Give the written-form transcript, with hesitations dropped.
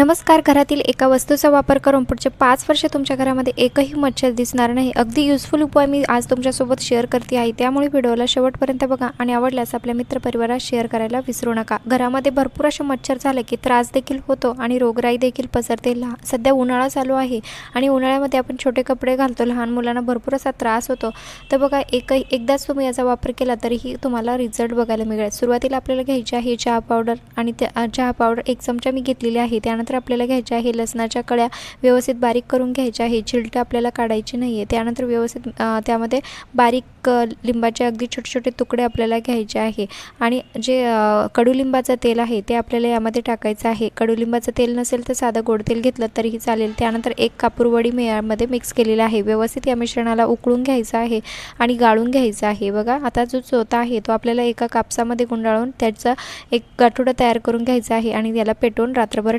नमस्कार. घरातील एका वस्तूचा वापर करून पुढचे 5 वर्ष तुमच्या घरामध्ये एकही मच्छर दिसणार नाही. अगदी युजफुल उपाय मी आज तुमच्यासोबत शेअर करते आहे. त्यामुळे व्हिडिओला शेवटपर्यंत बघा आणि आवडल्यास आपल्या मित्रपरिवारात शेअर करायला विसरू नका. घरामध्ये भरपूर असे मच्छर झाले की त्रास देखील होतो आणि रोगराई देखील पसरते. सध्या उन्हाळा चालू आहे आणि उन्हाळ्यामध्ये आपण छोटे कपडे घालतो. लहान मुलांना भरपूर असा त्रास होतो. तर बघा एकदाच तुम्ही याचा वापर केला तरीही तुम्हाला रिझल्ट बघायला मिळेल. सुरुवातीला आपल्याला घ्यायची आहे चहा पावडर आणि चहा पावडर 1 चमचा मी घेतलेली आहे. त्यानंतर आपल्याला घ्यायच्या आहे लसणाच्या कळ्या, व्यवस्थित बारीक करून घ्यायच्या आहे. चिलटं आपल्याला काढायची नाही आहे. त्यानंतर व्यवस्थित त्यामध्ये बारीक लिंबाचे अगदी छोटे छोटे तुकडे आपल्याला घ्यायचे आहे आणि जे कडुलिंबाचं तेल आहे ते आपल्याला यामध्ये टाकायचं आहे. कडुलिंबाचं तेल नसेल तर साधं गोड तेल घेतलं तरीही चालेल. त्यानंतर 1 कापूरवडी मी यामध्ये मिक्स केलेला आहे. व्यवस्थित या मिश्रणाला उकळून घ्यायचं आहे आणि गाळून घ्यायचं आहे. बघा आता जो चोथा आहे तो आपल्याला एका कापसामध्ये गुंडाळून त्याचा एक गाठोडा तयार करून घ्यायचा आहे आणि याला पेटवून रात्रभर